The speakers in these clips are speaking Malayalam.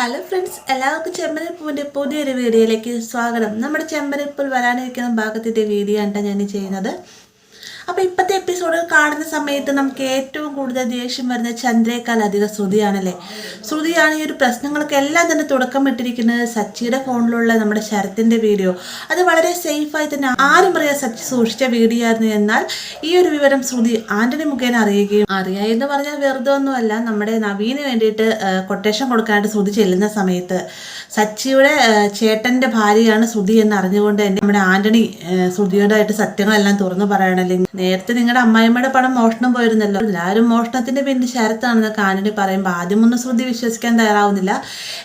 ഹലോ ഫ്രണ്ട്സ്, എല്ലാവർക്കും ചെമ്പരപ്പൂവിൻ്റെ പുതിയൊരു വീഡിയോയിലേക്ക് സ്വാഗതം. നമ്മുടെ ചെമ്പരപ്പൂൽ വരാനിരിക്കുന്ന ഭാഗത്തിൻ്റെ വീഡിയോ ആണ് ഞാൻ ചെയ്യുന്നത്. അപ്പോൾ ഇപ്പോഴത്തെ എപ്പിസോഡ് കാണുന്ന സമയത്ത് നമുക്ക് ഏറ്റവും കൂടുതൽ ദേഷ്യം വരുന്ന ചന്ദ്രയേക്കാൾ അധികം ശ്രുതിയാണല്ലേ. ശ്രുതിയാണ് ഈ ഒരു പ്രശ്നങ്ങൾക്കെല്ലാം തന്നെ തുടക്കം ഇട്ടിരിക്കുന്നത്. സച്ചിയുടെ ഫോണിലുള്ള നമ്മുടെ ശരത്തിൻ്റെ വീഡിയോ അത് വളരെ സേഫായി തന്നെ ആരും പറയാൻ സച്ചി സൂക്ഷിച്ച വീഡിയോ ആയിരുന്നു. എന്നാൽ ഈ ഒരു വിവരം ശ്രുതി ആന്റണി മുഖേന അറിയാമെന്ന് പറഞ്ഞാൽ വെറുതെ ഒന്നുമല്ല. നമ്മുടെ നവീന് വേണ്ടിയിട്ട് കൊട്ടേഷൻ കൊടുക്കാനായിട്ട് ശ്രുതി ചെല്ലുന്ന സമയത്ത് സച്ചിയുടെ ചേട്ടൻ്റെ ഭാര്യയാണ് ശ്രുതി എന്ന് അറിഞ്ഞുകൊണ്ട് തന്നെ നമ്മുടെ ആന്റണി ശ്രുതിയോടായിട്ട് സത്യങ്ങളെല്ലാം തുറന്നു പറയണല്ലേ. നേരത്തെ നിങ്ങളുടെ അമ്മായിമ്മയുടെ പണം മോഷണം പോയിരുന്നല്ലോ, എല്ലാവരും മോഷണത്തിന്റെ പിന്നിൽ ശരത്താണെന്നൊക്കെ ആന്റണി പറയുമ്പോൾ ആദ്യമൊന്നും ശ്രുതി വിശ്വസിക്കാൻ തയ്യാറാവുന്നില്ല.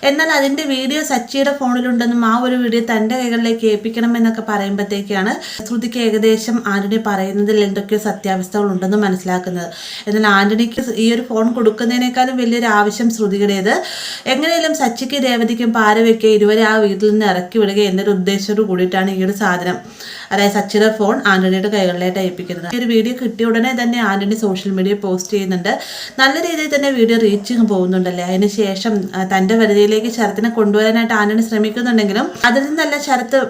എന്നാൽ അതിന്റെ വീഡിയോ സച്ചിയുടെ ഫോണിലുണ്ടെന്നും ആ ഒരു വീഡിയോ തന്റെ കൈകളിലേക്ക് ഏൽപ്പിക്കണമെന്നൊക്കെ പറയുമ്പോഴത്തേക്കാണ് ശ്രുതിക്ക് ഏകദേശം ആന്റണി പറയുന്നതിൽ എന്തൊക്കെയോ സത്യാവസ്ഥകൾ ഉണ്ടെന്ന് മനസ്സിലാക്കുന്നത്. എന്നാൽ ആന്റണിക്ക് ഈ ഒരു ഫോൺ കൊടുക്കുന്നതിനേക്കാളും വലിയൊരു ആവശ്യം ശ്രുതിയുടേത് എങ്ങനെയും സച്ചിക്ക് രേവതിക്കും പാരവയ്ക്ക് ഇരുവരെ ആ വീട്ടിൽ നിന്ന് ഇറക്കി വിടുക എന്നൊരു ഉദ്ദേശത്തോട് കൂടിയിട്ടാണ് ഈ ഒരു സാധനം, അതായത് സച്ചിയുടെ ഫോൺ ആന്റണിയുടെ കൈകളിലായിട്ട് ഏൽപ്പിക്കുന്നത്. ഈ ഒരു വീഡിയോ കിട്ടിയ ഉടനെ തന്നെ ആന്റണി സോഷ്യൽ മീഡിയ പോസ്റ്റ് ചെയ്യുന്നുണ്ട്. നല്ല രീതിയിൽ തന്നെ വീഡിയോ റീച്ചിങ് പോകുന്നുണ്ടല്ലേ. അതിനുശേഷം തന്റെ പരിധിയിലേക്ക് ശരത്തിനെ കൊണ്ടുവരാനായിട്ട് ആന്റണി ശ്രമിക്കുന്നുണ്ടെങ്കിലും അതിൽ നിന്നല്ല ശരത്ത്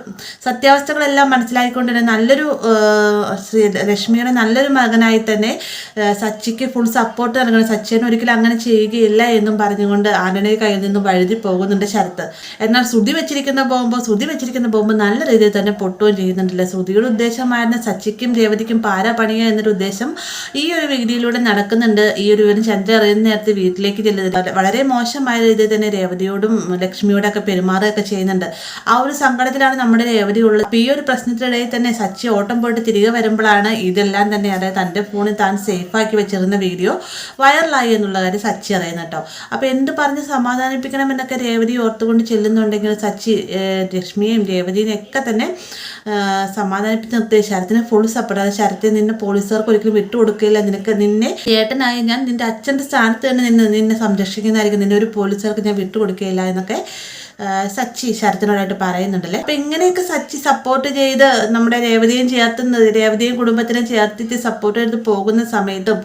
സത്യാവസ്ഥകളെല്ലാം മനസ്സിലാക്കിക്കൊണ്ട് തന്നെ നല്ലൊരു രശ്മിയുടെ നല്ലൊരു മകനായി തന്നെ സച്ചിക്ക് ഫുൾ സപ്പോർട്ട് നൽകണം, സച്ചിനെ ഒരിക്കലും അങ്ങനെ ചെയ്യുകയില്ല എന്നും പറഞ്ഞുകൊണ്ട് ആന്റണിയുടെ കയ്യിൽ നിന്നും വഴുതി പോകുന്നുണ്ട് ശരത്ത്. എന്നാൽ ശ്രുതി വെച്ചിരിക്കുന്ന ബോംബ് നല്ല രീതിയിൽ തന്നെ പൊട്ടുകയും ചെയ്യുന്നുണ്ടല്ലേ. ശ്രുതിയുടെ ഉദ്ദേശമായിരുന്ന സച്ചിക്കും രേവതിക്കും പാര പണിയുക എന്നൊരു ഉദ്ദേശം ഈ ഒരു വീഡിയോയിലൂടെ നടക്കുന്നുണ്ട്. ഈ ഒരു ചന്ദ്ര അറിയുന്ന നേരത്തെ വീട്ടിലേക്ക് ചെല്ലുന്നത് വളരെ മോശമായ രീതിയിൽ തന്നെ രേവതിയോടും ലക്ഷ്മിയോടും ഒക്കെ പെരുമാറുകയൊക്കെ ചെയ്യുന്നുണ്ട്. ആ ഒരു സങ്കടത്തിലാണ് നമ്മുടെ രേവതി ഉള്ളത്. ഈ ഒരു പ്രശ്നത്തിനിടയിൽ തന്നെ സച്ചി ഓട്ടം പോയിട്ട് തിരികെ വരുമ്പോഴാണ് ഇതെല്ലാം തന്നെ, അതായത് തൻ്റെ ഫോണിൽ താൻ സേഫാക്കി വെച്ചിരുന്ന വീഡിയോ വൈറലായി എന്നുള്ള കാര്യം സച്ചി അറിയുന്ന കേട്ടോ. അപ്പോൾ എന്ത് പറഞ്ഞ് സമാധാനിപ്പിക്കണം എന്നൊക്കെ രേവതി ഓർത്തുകൊണ്ട് ചെല്ലുന്നുണ്ടെങ്കിൽ സച്ചി ലക്ഷ്മിയെയും രേവതിയെയും ഒക്കെ തന്നെ സമാധാനിപ്പിച്ച് നിർത്തി ശരത്തിന് ഫുൾ സപ്പോർട്ട്. അത് ശരത്തെ നിന്നെ പോലീസുകാർക്ക് ഒരിക്കലും വിട്ടുകൊടുക്കില്ല, നിന്നെ ചേട്ടനായി ഞാൻ നിന്റെ അച്ഛൻ്റെ സ്ഥാനത്ത് തന്നെ നിന്നെ സംരക്ഷിക്കുന്നതായിരിക്കും, നിന്നെ ഒരു പോലീസുകാർക്ക് ഞാൻ വിട്ടുകൊടുക്കുകയില്ല എന്നൊക്കെ സച്ചി ശരത്തിനോടായിട്ട് പറയുന്നുണ്ടല്ലേ. അപ്പം ഇങ്ങനെയൊക്കെ സച്ചി സപ്പോർട്ട് ചെയ്ത് നമ്മുടെ രേവതിയും കുടുംബത്തിനെ ചേർത്തിട്ട് സപ്പോർട്ട് ചെയ്ത് പോകുന്ന സമയത്തും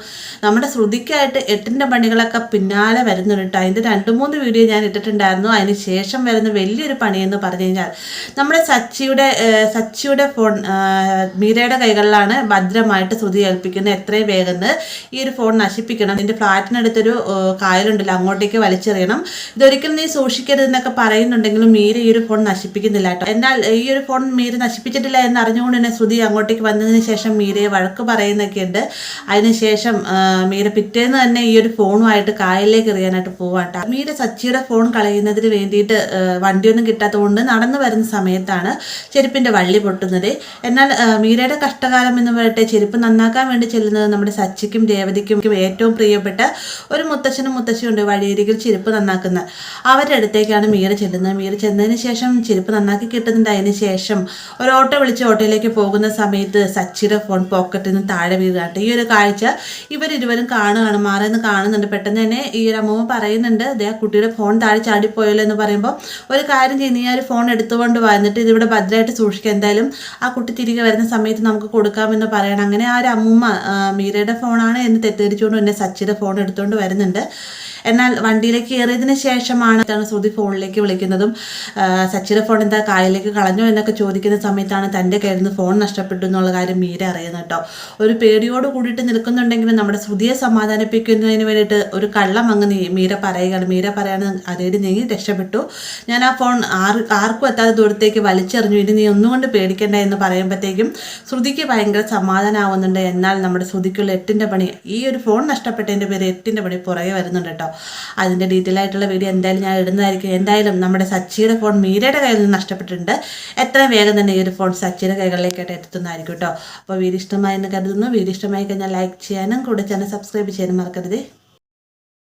നമ്മുടെ ശ്രുതിക്കായിട്ട് 8ന്റെ പണികളൊക്കെ പിന്നാലെ വരുന്നുണ്ട്. അതിൻ്റെ 2-3 വീഡിയോ ഞാൻ ഇട്ടിട്ടുണ്ടായിരുന്നു. അതിന് ശേഷം വരുന്ന വലിയൊരു പണിയെന്ന് പറഞ്ഞു കഴിഞ്ഞാൽ നമ്മുടെ സച്ചിയുടെ ഫോൺ മീരയുടെ കൈകളിലാണ് ഭദ്രമായിട്ട് ശ്രുതി ഏൽപ്പിക്കുന്നത്. എത്രയും വേഗം ഈ ഒരു ഫോൺ നശിപ്പിക്കണം, നിന്റെ ഫ്ലാറ്റിനടുത്തൊരു കായലുണ്ടല്ലോ അങ്ങോട്ടേക്ക് വലിച്ചെറിയണം, ഇതൊരിക്കലും നീ സൂക്ഷിക്കരുതെന്നൊക്കെ പറയുന്നുണ്ടെങ്കിലും മീര ഈ ഒരു ഫോൺ നശിപ്പിക്കുന്നില്ല കേട്ടോ. എന്നാൽ ഈ ഒരു ഫോൺ മീര നശിപ്പിച്ചിട്ടില്ല എന്ന് അറിഞ്ഞുകൊണ്ട് തന്നെ ശ്രുതി അങ്ങോട്ടേക്ക് വന്നതിന് ശേഷം മീരയെ വഴക്ക് പറയുന്നൊക്കെ ഉണ്ട്. അതിനുശേഷം മീര പിറ്റേന്ന് തന്നെ ഈ ഒരു ഫോണുമായിട്ട് കായലിലേക്ക് എറിയാനായിട്ട് പോവാട്ടോ. മീര സച്ചിയുടെ ഫോൺ കളയുന്നതിന് വേണ്ടിയിട്ട് വണ്ടിയൊന്നും കിട്ടാത്തതുകൊണ്ട് നടന്നു വരുന്ന സമയത്താണ് ചെരുപ്പിന്റെ വള്ളി പൊട്ടുന്നത്. എന്നാൽ മീരയുടെ കഷ്ടകാലം എന്ന് പറയട്ടെ, ചെരുപ്പ് നന്നാക്കാൻ വേണ്ടി ചെല്ലുന്നത് നമ്മുടെ സച്ചിക്കും രേവതിക്കും ഏറ്റവും പ്രിയപ്പെട്ട ഒരു മുത്തച്ഛനും മുത്തശ്ശിയുണ്ട് വഴിയരികിൽ ചെരുപ്പ് നന്നാക്കുന്ന. അവരുടെ അടുത്തേക്കാണ് മീര ചെല്ലുന്നത്. മീര ചെന്നതിന് ശേഷം ചെരുപ്പ് നന്നാക്കി കിട്ടുന്നുണ്ട്. അതിന് ശേഷം ഒരു ഓട്ടോ വിളിച്ച് ഓട്ടോയിലേക്ക് പോകുന്ന സമയത്ത് സച്ചിയുടെ ഫോൺ പോക്കറ്റിൽ നിന്ന് താഴെ വീഴുകട്ടെ. ഈ ഒരു കാഴ്ച ഇവരിരുവരും കാണുകയാണ്, മാറിയെന്ന് കാണുന്നുണ്ട്. പെട്ടെന്ന് തന്നെ ഈ ഒരു അമ്മൂമ്മ പറയുന്നുണ്ട്, ദേ ആ കുട്ടിയുടെ ഫോൺ താഴെ ചാടിപ്പോയല്ലോ എന്ന് പറയുമ്പോൾ ഒരു കാര്യം ചെയ്യുന്ന ഈ ഒരു ഫോൺ എടുത്തുകൊണ്ട് വന്നിട്ട് ഇതിവിടെ ഭദ്രമായിട്ട് സൂക്ഷിക്കുക, എന്തായാലും ആ കുട്ടി തിരികെ വരുന്ന സമയത്ത് നമുക്ക് കൊടുക്കാമെന്ന് പറയണം. അങ്ങനെ ആ ഒരു അമ്മൂമ്മ മീരയുടെ ഫോണാണ് എന്ന് തെറ്റിദ്ധരിച്ചുകൊണ്ട് തന്നെ സച്ചിയുടെ ഫോൺ എടുത്തുകൊണ്ട് വരുന്നുണ്ട്. എന്നാൽ വണ്ടിയിലേക്ക് കയറിയതിന് ശേഷമാണ് ശ്രുതി ഫോണിലേക്ക് വിളിക്കുന്നതും സച്ചിയുടെ ഫോൺ എന്താ കായലിലേക്ക് കളഞ്ഞോ എന്നൊക്കെ ചോദിക്കുന്ന സമയത്താണ് തൻ്റെ കയ്യിൽ നിന്ന് ഫോൺ നഷ്ടപ്പെട്ടു എന്നുള്ള കാര്യം മീര അറിയുന്നത് കേട്ടോ. ഒരു പേടിയോട് കൂടിയിട്ട് നിൽക്കുന്നുണ്ടെങ്കിലും നമ്മുടെ ശ്രുതിയെ സമാധാനിപ്പിക്കുന്നതിന് വേണ്ടിയിട്ട് ഒരു കള്ളം അങ്ങ് മീര പറയുകയാണ്. മീര പറയാണ്, അതേടി നീ രക്ഷപ്പെട്ടു, ഞാൻ ആ ഫോൺ ആർക്കും എത്താത്ത ദൂരത്തേക്ക് വലിച്ചെറിഞ്ഞു, ഇനി നീ ഒന്നുകൊണ്ട് പേടിക്കണ്ട എന്ന് പറയുമ്പോഴത്തേക്കും ശ്രുതിക്ക് ഭയങ്കര സമാധാനമാവുന്നുണ്ട്. എന്നാൽ നമ്മുടെ ശ്രുതിക്കുള്ള 8ന്റെ പണി, ഈ ഒരു ഫോൺ നഷ്ടപ്പെട്ടതിൻ്റെ പേര് 8ന്റെ പണി പുറകെ വരുന്നുണ്ട് കേട്ടോ. അതിൻ്റെ ഡീറ്റെയിൽ ആയിട്ടുള്ള വീഡിയോ എന്തായാലും ഞാൻ ഇടുന്നതായിരിക്കും. എന്തായാലും നമ്മുടെ സച്ചിയുടെ ഫോൺ മീരയുടെ കയ്യിൽ നിന്ന് നഷ്ടപ്പെട്ടിട്ടുണ്ട്. എത്രയും വേഗം തന്നെ ഈ ഒരു ഫോൺ സച്ചിയുടെ കൈകളിലേക്കായിട്ട് എത്തുന്നതായിരിക്കും കേട്ടോ. അപ്പോൾ വീഡിയോ ഇഷ്ടമായി എന്ന് കരുതുന്നു. വീഡിയോ ഇഷ്ടമായി കഴിഞ്ഞാൽ ലൈക്ക് ചെയ്യാനും കൂടെ ചാനൽ സബ്സ്ക്രൈബ് ചെയ്യാനും മറക്കരുത്.